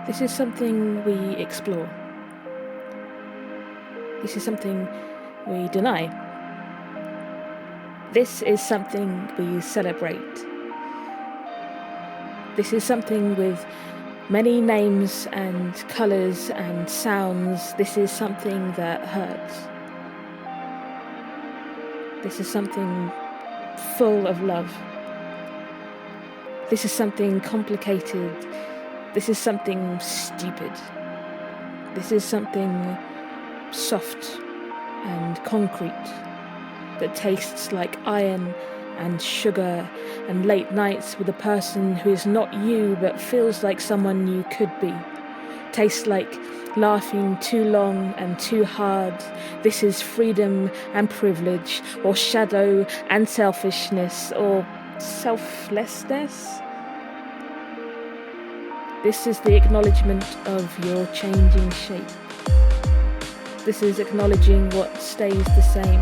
This is something we explore. This is something we deny. This is something we celebrate. This is something with many names and colours and sounds. This is something that hurts. This is something full of love. This is something complicated. This is something stupid. This is something soft and concrete that tastes like iron and sugar and late nights with a person who is not you but feels like someone you could be. Tastes like laughing too long and too hard. This is freedom and privilege, or shadow and selfishness, or selflessness. This is the acknowledgement of your changing shape. This is acknowledging what stays the same.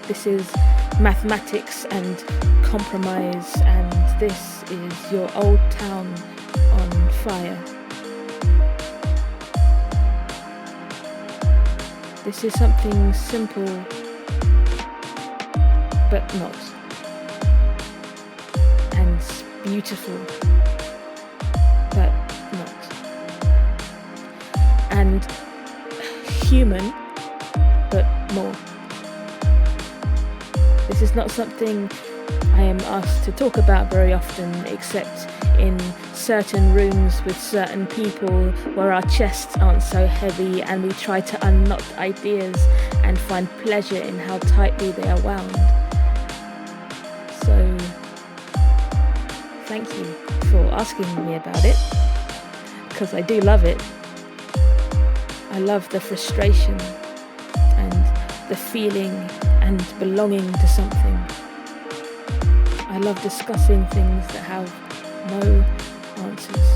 This is mathematics and compromise, and this is your old town on fire. This is something simple, but not. And beautiful, but not. And human, but more. This is not something I am asked to talk about very often, except in certain rooms with certain people where our chests aren't so heavy and we try to unknot ideas and find pleasure in how tightly they are wound. So, thank you for asking me about it, because I do love it. I love the frustration and the feeling and belonging to something. I love discussing things that have no answers.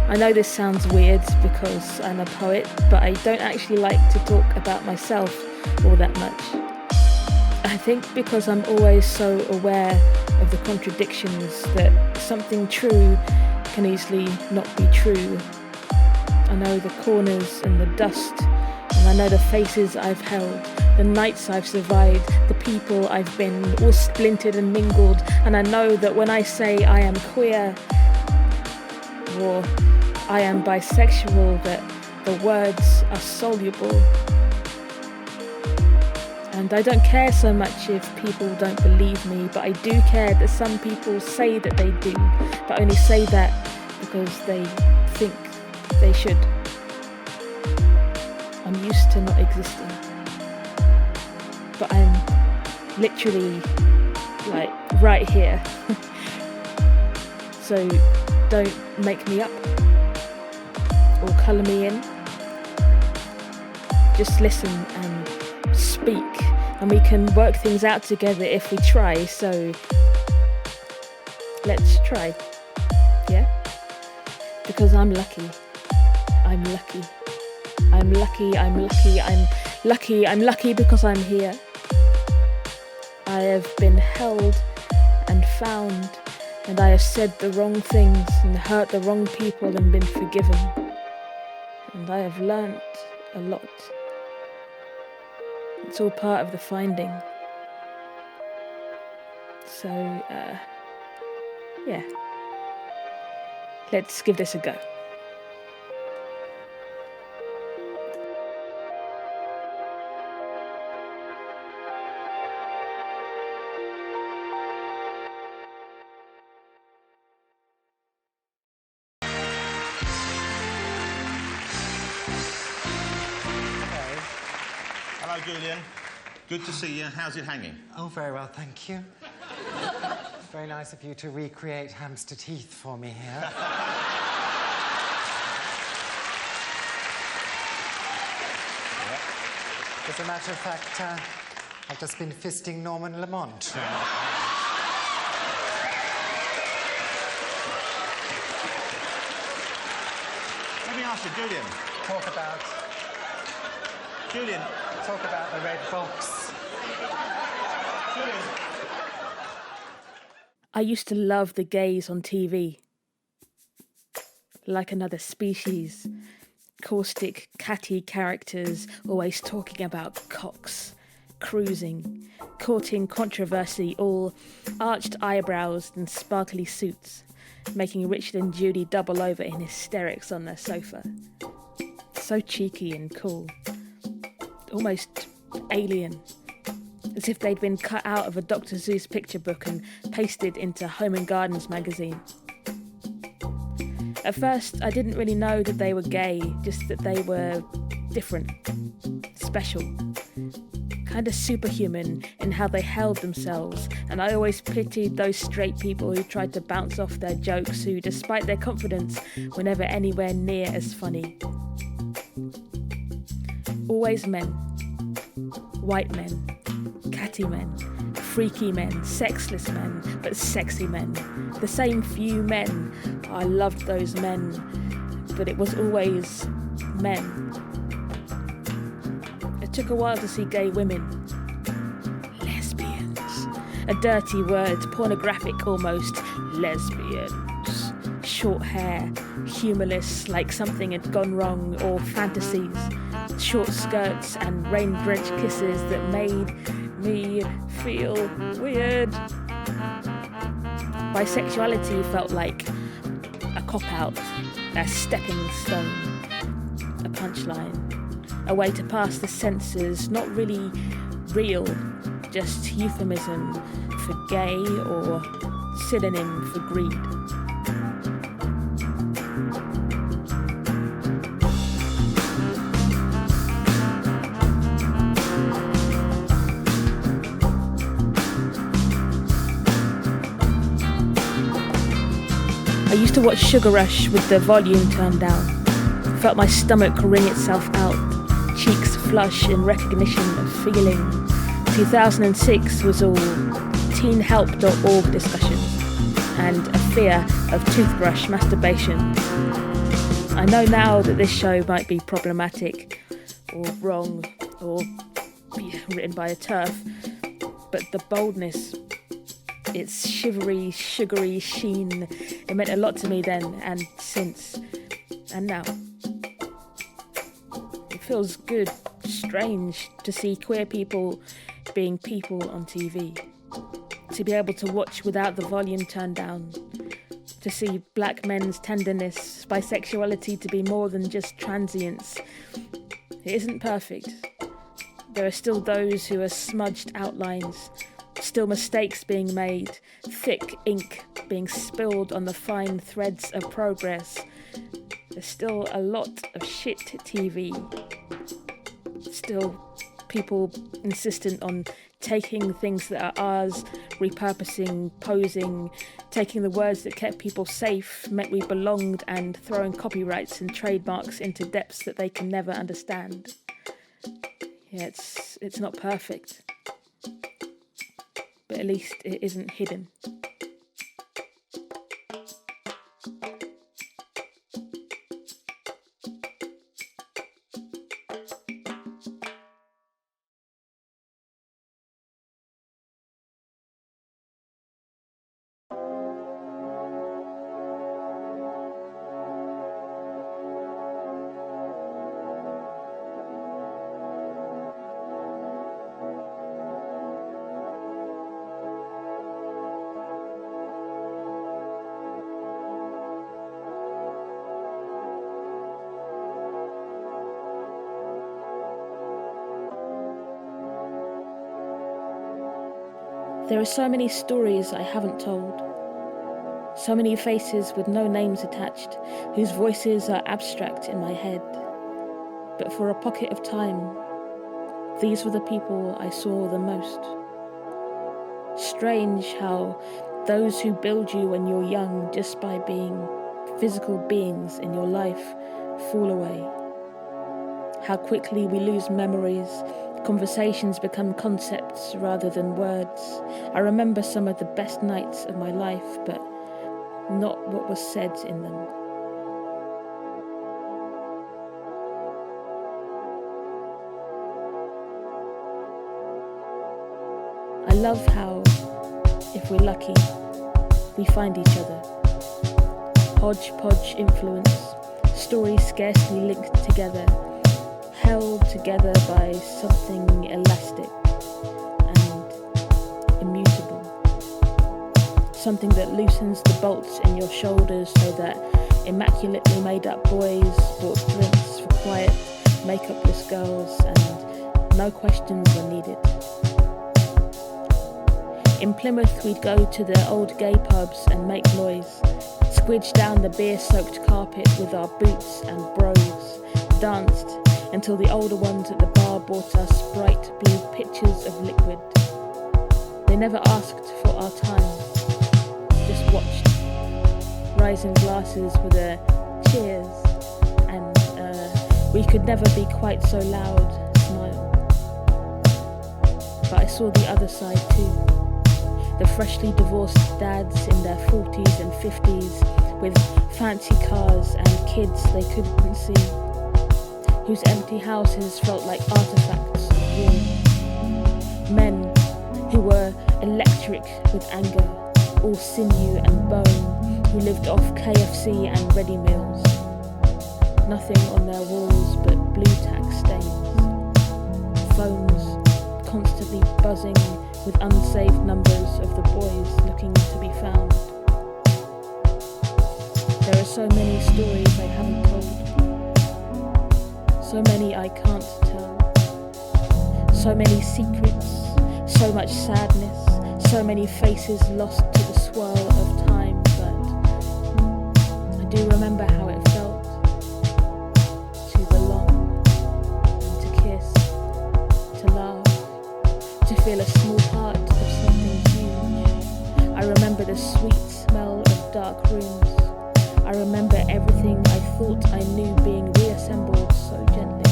I know this sounds weird because I'm a poet, but I don't actually like to talk about myself all that much. I think because I'm always so aware of the contradictions that something true can easily not be true. I know the corners and the dust, and I know the faces I've held, the nights I've survived, the people I've been, all splintered and mingled, and I know that when I say I am queer or I am bisexual, that the words are soluble. And I don't care so much if people don't believe me, but I do care that some people say that they do, but only say that because they think they should. I'm used to not existing. But I'm literally, like, right here. So don't make me up or colour me in. Just listen and speak, and we can work things out together if we try. So let's try. Yeah? Because I'm lucky. I'm lucky. I'm lucky, I'm lucky, I'm lucky, I'm lucky because I'm here. I have been held and found, and I have said the wrong things and hurt the wrong people and been forgiven. And I have learnt a lot. It's all part of the finding. So, yeah. Let's give this a go. Hello, Julian. Good to see you. How's it hanging? Oh, very well, thank you. Very nice of you to recreate hamster teeth for me here. As a matter of fact, I've just been fisting Norman Lamont. Let me ask you, Julian. Julian. Talk about the red box. Julian. I used to love the gays on TV. like another species. Caustic, catty characters always talking about cocks, cruising, courting controversy, all arched eyebrows and sparkly suits, making Richard and Judy double over in hysterics on their sofa. So cheeky and cool. Almost alien. As if they'd been cut out of a Dr. Seuss picture book and pasted into Home and Gardens magazine. At first, I didn't really know that they were gay, just that they were different, special, kind of superhuman in how they held themselves, and I always pitied those straight people who tried to bounce off their jokes, who, despite their confidence, were never anywhere near as funny. Always men. White men. Catty men. Freaky men. Sexless men. But sexy men. The same few men. I loved those men. But it was always men. It took a while to see gay women. Lesbians. A dirty word, pornographic almost. Lesbians. Short hair, humourless, like something had gone wrong, or fantasies. Short skirts and rain-drenched kisses that made me feel weird. Bisexuality felt like a cop-out, a stepping stone, a punchline, a way to pass the senses, not really real, just euphemism for gay or synonym for greed. I used to watch Sugar Rush with the volume turned down. Felt my stomach wring itself out, cheeks flush in recognition of feeling. 2006 was all teenhelp.org discussions and a fear of toothbrush masturbation. I know now that this show might be problematic or wrong or written by a TERF, but the boldness, its shivery, sugary sheen, it meant a lot to me then and since, and now. It feels good, strange to see queer people being people on TV. To be able to watch without the volume turned down. To see black men's tenderness, bisexuality to be more than just transience. It isn't perfect. There are still those who are smudged outlines, still mistakes being made, thick ink being spilled on the fine threads of progress. There's still a lot of shit TV. Still people insistent on taking things that are ours, repurposing, posing, taking the words that kept people safe, meant we belonged, and throwing copyrights and trademarks into depths that they can never understand. Yeah, it's not perfect. But at least it isn't hidden. There are so many stories I haven't told. So many faces with no names attached, whose voices are abstract in my head. But for a pocket of time, these were the people I saw the most. Strange how those who build you when you're young just by being physical beings in your life fall away. How quickly we lose memories. Conversations become concepts rather than words. I remember some of the best nights of my life, but not what was said in them. I love how, if we're lucky, we find each other. hodgepodge influence, stories scarcely linked together, held together by something elastic and immutable. Something that loosens the bolts in your shoulders so that immaculately made up boys bought drinks for quiet, makeupless girls and no questions were needed. In Plymouth we'd go to the old gay pubs and make noise, squidge down the beer-soaked carpet with our boots and brogues, danced until the older ones at the bar bought us bright blue pitchers of liquid. They never asked for our time, just watched, rising glasses with a cheers and we could never be quite so loud smile. But I saw the other side too. The freshly divorced dads in their 40s and 50s with fancy cars and kids they couldn't see, whose empty houses felt like artifacts of war. Men who were electric with anger, all sinew and bone, who lived off KFC and ready meals. Nothing on their walls but blue tack stains. Phones constantly buzzing with unsaved numbers of the boys looking to be found. There are so many stories I haven't told, so many I can't tell, so many secrets, so much sadness, so many faces lost to the swirl of time, but I do remember how it felt to belong, and to kiss, to laugh, to feel a small part of something huge. I remember the sweet smell of dark rooms. I remember everything I thought I knew being reassembled so gently.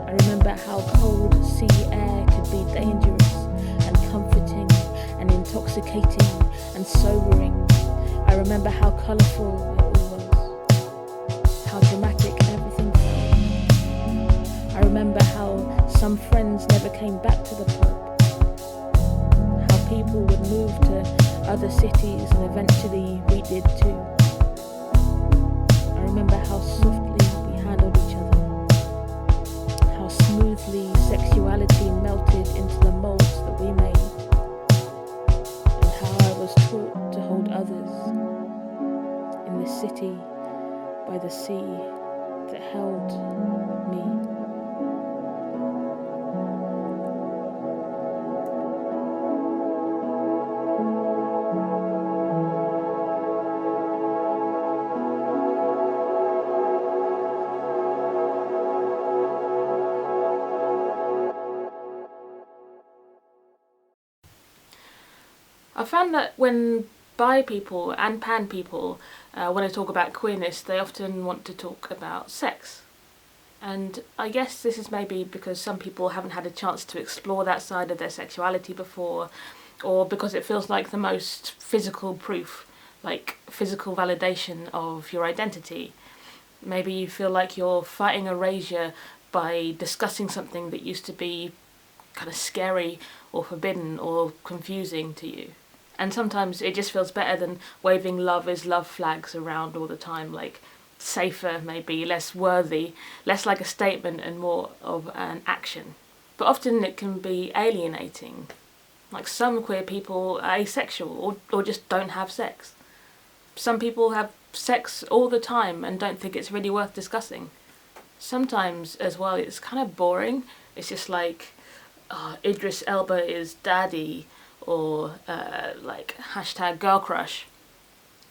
I remember how cold sea air could be dangerous and comforting and intoxicating and sobering. I remember how colourful it all was, how dramatic everything felt. I remember how some friends never came back to the pub, how people would move to other cities and eventually we did too. I remember how softly we handled each other, how smoothly sexuality melted into the molds that we made, and how I was taught to hold others in the city by the sea that held me. I found that when bi people and pan people want to talk about queerness, they often want to talk about sex. And I guess this is maybe because some people haven't had a chance to explore that side of their sexuality before, or because it feels like the most physical proof, like physical validation of your identity. Maybe you feel like you're fighting erasure by discussing something that used to be kind of scary or forbidden or confusing to you. And sometimes it just feels better than waving love is love flags around all the time, like safer maybe, less worthy, less like a statement and more of an action. But often it can be alienating. Like some queer people are asexual or just don't have sex. Some people have sex all the time and don't think it's really worth discussing. Sometimes as well it's kind of boring. It's just like, Idris Elba is daddy, or like hashtag girl crush.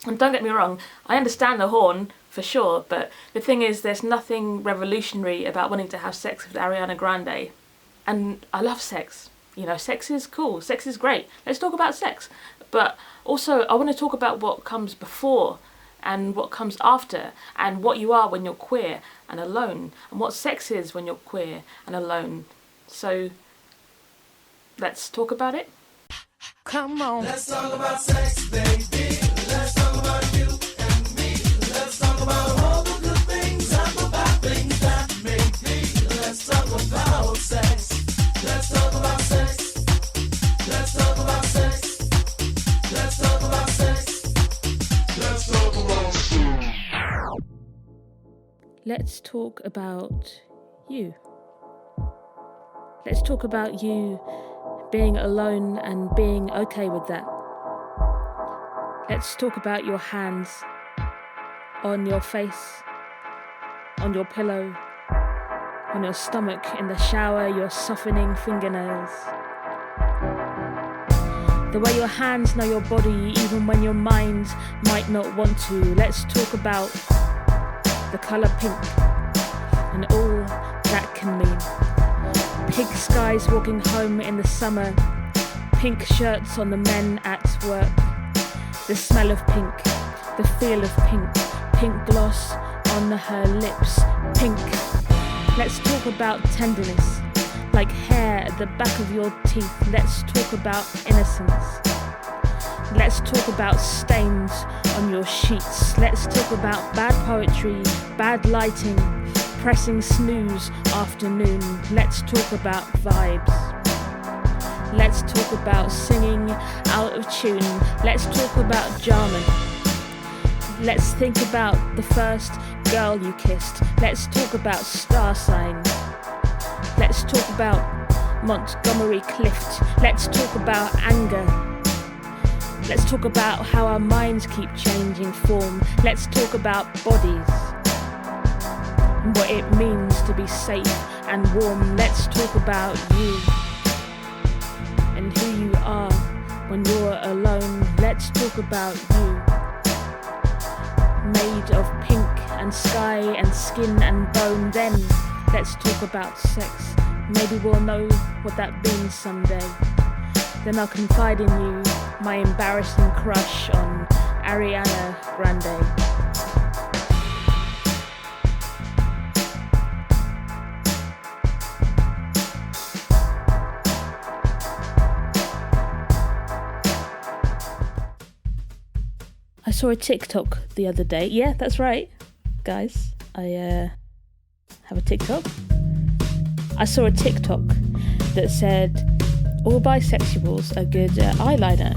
And don't get me wrong, I understand the horn for sure, but the thing is there's nothing revolutionary about wanting to have sex with Ariana Grande. And I love sex. You know, sex is cool, sex is great. Let's talk about sex. But also I want to talk about what comes before and what comes after, and what you are when you're queer and alone, and what sex is when you're queer and alone. So let's talk about it. Come on. Let's talk about sex, baby. Let's talk about you and me. Let's talk about all the good things and the bad things that make me. Let's talk about sex. Let's talk about sex. Let's talk about sex. Let's talk about sex. Let's talk about let's talk about you. Let's talk about you being alone and being okay with that. Let's talk about your hands on your face, on your pillow, on your stomach, in the shower, your softening fingernails. The way your hands know your body even when your mind might not want to. Let's talk about the colour pink and all that can mean. Pink skies walking home in the summer, pink shirts on the men at work, the smell of pink, the feel of pink, pink gloss on her lips, pink. Let's talk about tenderness, like hair at the back of your teeth. Let's talk about innocence. Let's talk about stains on your sheets. Let's talk about bad poetry, bad lighting, pressing snooze afternoon. Let's talk about vibes. Let's talk about singing out of tune. Let's talk about Jarman. Let's think about the first girl you kissed. Let's talk about star signs. Let's talk about Montgomery Clift. Let's talk about anger. Let's talk about how our minds keep changing form. Let's talk about bodies and what it means to be safe and warm. Let's talk about you and who you are when you're alone. Let's talk about you, made of pink and sky and skin and bone. Then let's talk about sex. Maybe we'll know what that means someday. Then I'll confide in you my embarrassing crush on Ariana Grande. I saw a TikTok the other day. Yeah, that's right, guys. I have a TikTok. I saw a TikTok that said all bisexuals are good at eyeliner,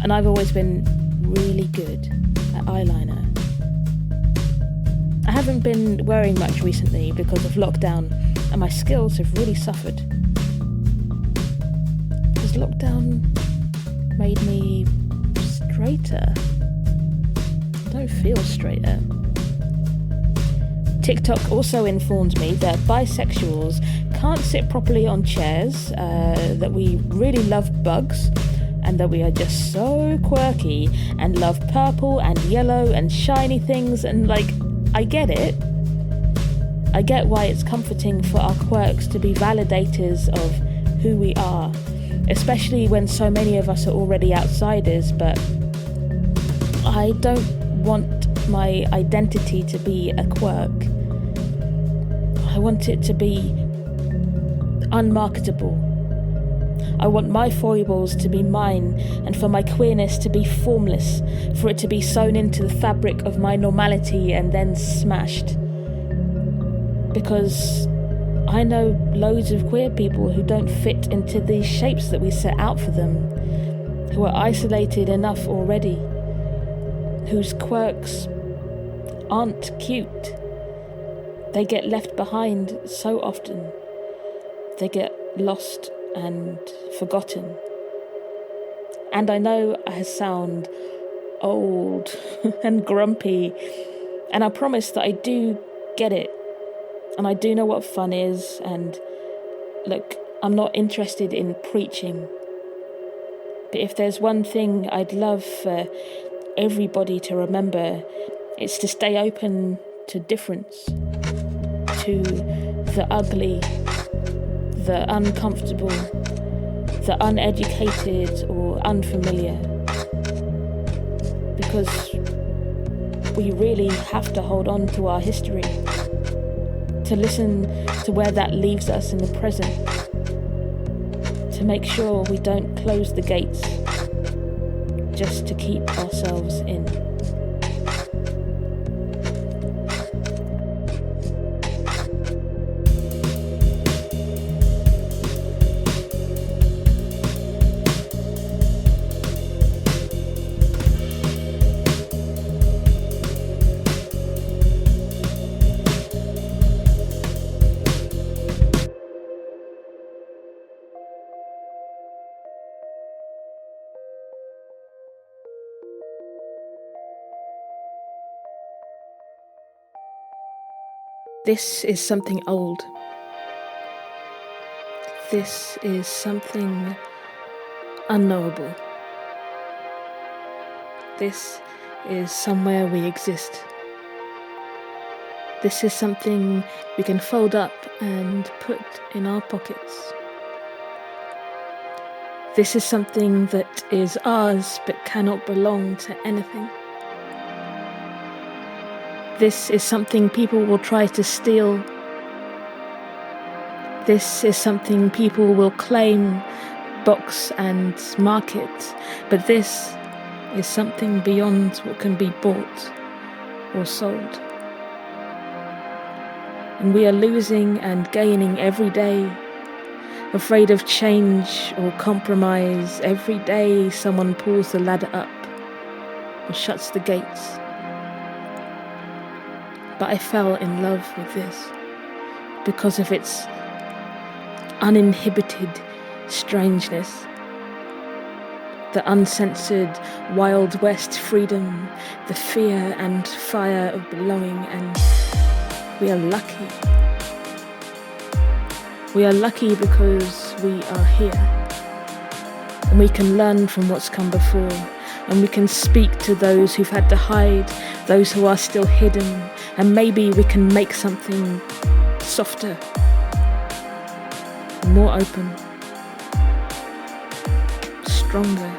and I've always been really good at eyeliner. I haven't been wearing much recently because of lockdown, and my skills have really suffered. Has lockdown made me straighter? I don't feel straighter. TikTok also informed me that bisexuals can't sit properly on chairs, that we really love bugs, and that we are just so quirky and love purple and yellow and shiny things. And I get it. I get why it's comforting for our quirks to be validators of who we are, especially when so many of us are already outsiders. But I don't want my identity to be a quirk. I want it to be unmarketable. I want my foibles to be mine, and for my queerness to be formless, for it to be sewn into the fabric of my normality and then smashed. Because I know loads of queer people who don't fit into these shapes that we set out for them, who are isolated enough already, whose quirks aren't cute. They get left behind so often. They get lost and forgotten. And I know I sound old and grumpy, and I promise that I do get it, and I do know what fun is. And look, I'm not interested in preaching, but if there's one thing I'd love for everybody to remember, it's to stay open to difference, to the ugly, the uncomfortable, the uneducated or unfamiliar. Because we really have to hold on to our history, to listen to where that leaves us in the present, to make sure we don't close the gates just to keep ourselves in. This is something old. This is something unknowable. This is somewhere we exist. This is something we can fold up and put in our pockets. This is something that is ours but cannot belong to anything. This is something people will try to steal. This is something people will claim, box and market, but this is something beyond what can be bought or sold. And we are losing and gaining every day, afraid of change or compromise. Every day someone pulls the ladder up and shuts the gates. But I fell in love with this because of its uninhibited strangeness, the uncensored Wild West freedom, the fear and fire of belonging, and we are lucky. We are lucky because we are here, and we can learn from what's come before, and we can speak to those who've had to hide, those who are still hidden, and maybe we can make something softer, more open, stronger,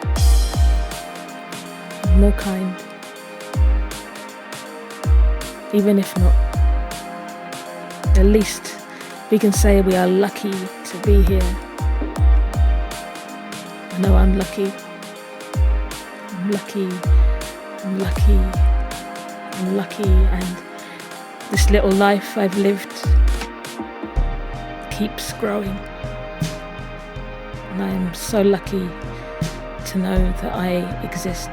more kind. Even if not, at least we can say we are lucky to be here. I know I'm lucky. I'm lucky. I'm lucky. I'm lucky, and this little life I've lived keeps growing. And I am so lucky to know that I exist.